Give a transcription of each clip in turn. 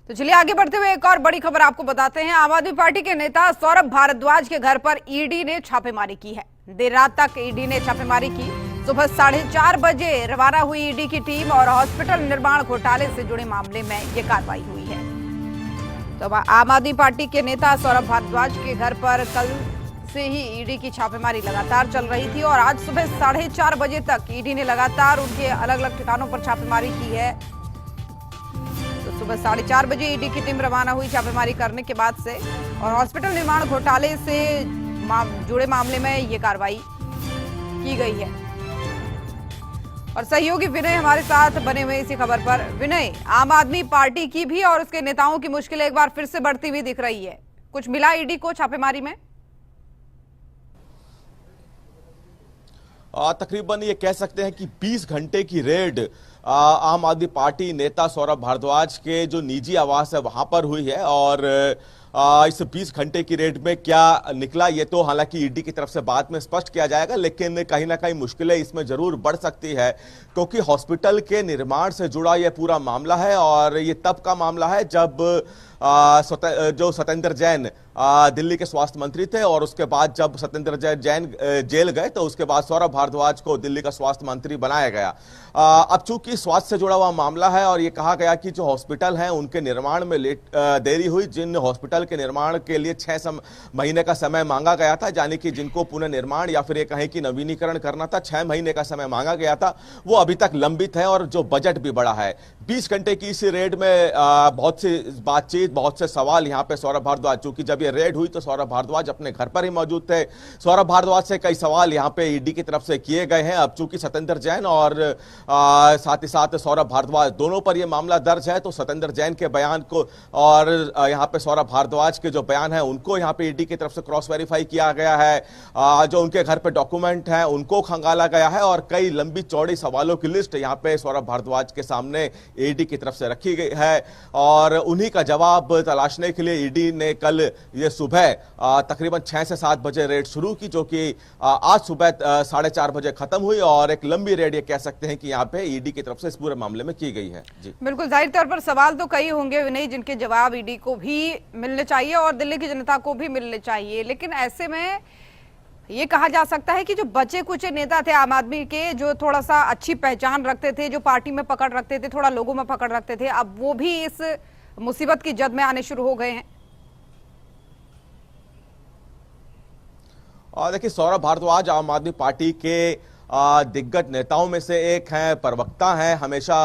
तो चलिए आगे बढ़ते हुए एक और बड़ी खबर आपको बताते हैं। आम आदमी पार्टी के नेता सौरभ भारद्वाज के घर पर ईडी ने छापेमारी की है। देर रात तक ईडी ने छापेमारी की। सुबह 4:30 बजे रवाना हुई ईडी की टीम और हॉस्पिटल निर्माण घोटाले से जुड़े मामले में यह कार्रवाई हुई है। तो आम आदमी पार्टी के नेता सौरभ भारद्वाज के घर पर कल से ही ईडी की छापेमारी लगातार चल रही थी और आज सुबह 4:30 बजे तक ईडी ने लगातार उनके अलग अलग ठिकानों पर छापेमारी की है। तो सुबह 4:30 बजे ईडी की टीम रवाना हुई छापेमारी करने के बाद से और हॉस्पिटल निर्माण घोटाले से जुड़े मामले में ये कार्रवाई की गई है। और सहयोगी विनय हमारे साथ बने हुए इसी खबर पर। विनय, आम आदमी पार्टी की भी और उसके नेताओं की मुश्किलें एक बार फिर से बढ़ती हुई दिख रही है। कुछ मिला ईडी को छापेमारी में? तकरीबन ये कह सकते हैं कि 20 घंटे की रेड आम आदमी पार्टी नेता सौरभ भारद्वाज के जो निजी आवास है वहां पर हुई है। और इस 20 घंटे की रेड में क्या निकला ये तो हालांकि ईडी की तरफ से बाद में स्पष्ट किया जाएगा, लेकिन कहीं ना कहीं मुश्किलें इसमें जरूर बढ़ सकती है क्योंकि हॉस्पिटल के निर्माण से जुड़ा यह पूरा मामला है। और ये तब का मामला है जब जो सत्येंद्र जैन दिल्ली के स्वास्थ्य मंत्री थे और उसके बाद जब सत्येंद्र जैन जेल गए तो उसके बाद सौरभ भारद्वाज को दिल्ली का स्वास्थ्य मंत्री बनाया गया। अब चूंकि स्वास्थ्य से जुड़ा हुआ मामला है और ये कहा गया कि जो हॉस्पिटल हैं उनके निर्माण में देरी हुई। जिन हॉस्पिटल के निर्माण के लिए 6 महीने का समय मांगा गया था, यानी कि जिनको पुनर्निर्माण या फिर ये कहें कि नवीनीकरण करना था, 6 महीने का समय मांगा गया था, वो अभी तक लंबित है और जो बजट भी बढ़ा है। 20 घंटे की इस रेड में बहुत सी बातचीत, बहुत से सवाल यहाँ पे सौरभ भारद्वाज, चूंकि जब ये रेड हुई तो सौरभ भारद्वाज अपने घर पर ही मौजूद थे। सौरभ भारद्वाज से कई सवाल यहाँ पे ईडी की तरफ से किए गए हैं। अब चूंकि सत्येंद्र जैन और साथ ही साथ सौरभ भारद्वाज दोनों पर यह मामला दर्ज है तो सत्येंद्र जैन के बयान को और यहाँ पे सौरभ भारद्वाज के जो बयान है उनको यहाँ पे ईडी की तरफ से क्रॉस वेरीफाई किया गया है। जो उनके घर पे डॉक्यूमेंट है उनको खंगाला गया है और कई लंबी चौड़ी सवालों की लिस्ट यहाँ पे सौरभ भारद्वाज के सामने ईडी की तरफ से रखी गई है और उन्हीं का जवाब तलाशने के लिए ईडी ने कल ये सुबह तकरीबन 6 से 7 बजे रेड शुरू की, जो कि आज सुबह 4:30 बजे खत्म हुई और एक लंबी रेड ये कह सकते हैं कि यहाँ पे ईडी की तरफ से इस पूरे मामले में की गई है। जी बिल्कुल, जाहिर तौर पर सवाल तो कई होंगे विनय जिनके जवाब ईडी को भी मिलने चाहिए और दिल्ली की जनता को भी मिलने चाहिए। लेकिन ऐसे में ये कहा जा सकता है कि जो बचे कुछ नेता थे आम आदमी के, जो थोड़ा सा अच्छी पहचान रखते थे, जो पार्टी में पकड़ रखते थे, थोड़ा लोगों में पकड़ रखते थे, अब वो भी इस मुसीबत की जद में आने शुरू हो गए हैं। और देखिए, सौरभ भारद्वाज आम आदमी पार्टी के दिग्गज नेताओं में से एक हैं, प्रवक्ता हैं। हमेशा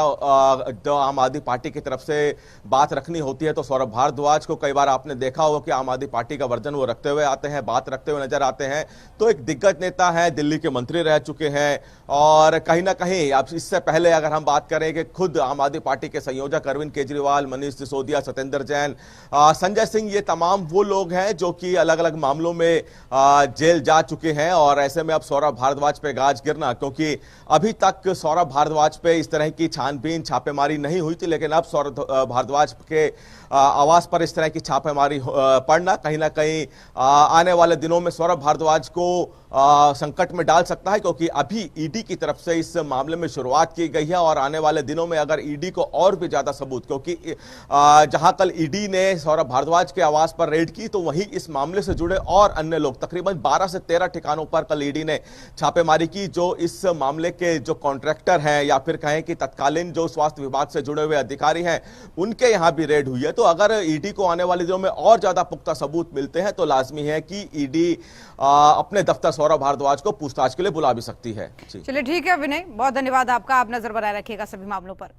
जो आम आदमी पार्टी की तरफ से बात रखनी होती है तो सौरभ भारद्वाज को कई बार आपने देखा होगा कि आम आदमी पार्टी का वर्जन वो रखते हुए आते हैं, बात रखते हुए नजर आते हैं। तो एक दिग्गज नेता हैं, दिल्ली के मंत्री रह चुके हैं और कहीं ना कहीं अब इससे पहले अगर हम बात करें कि खुद आम आदमी पार्टी के संयोजक अरविंद केजरीवाल, मनीष सिसोदिया, सत्येंद्र जैन, संजय सिंह, ये तमाम वो लोग हैं जो कि अलग अलग मामलों में जेल जा चुके हैं। और ऐसे में अब सौरभ भारद्वाज पे गाज क्योंकि अभी तक सौरभ भारद्वाज पे इस तरह की छानबीन छापेमारी नहीं हुई थी, लेकिन अब सौरभ भारद्वाज के आवास पर इस तरह की छापेमारी पड़ना कहीं ना कहीं आने वाले दिनों में सौरभ भारद्वाज को संकट में डाल सकता है, क्योंकि अभी ईडी की तरफ से इस मामले में शुरुआत की गई है और आने वाले दिनों में अगर ईडी को और भी ज्यादा सबूत, क्योंकि जहां कल ईडी ने सौरभ भारद्वाज के आवास पर रेड की तो वहीं इस मामले से जुड़े और अन्य लोग तकरीबन 12 से 13 ठिकानों पर कल ईडी ने छापेमारी की। जो इस मामले के जो कॉन्ट्रैक्टर हैं या फिर कहें कि तत्कालीन जो स्वास्थ्य विभाग से जुड़े हुए अधिकारी हैं उनके यहां भी रेड हुई है। तो अगर ईडी को आने वाले दिनों में और ज्यादा पुख्ता सबूत मिलते हैं तो लाजमी है कि ईडी अपने दफ्तर सौरभ भारद्वाज को पूछताछ के लिए बुला भी सकती है। चलिए ठीक है विनय, बहुत धन्यवाद आपका। आप नजर बनाए रखिएगा सभी मामलों पर।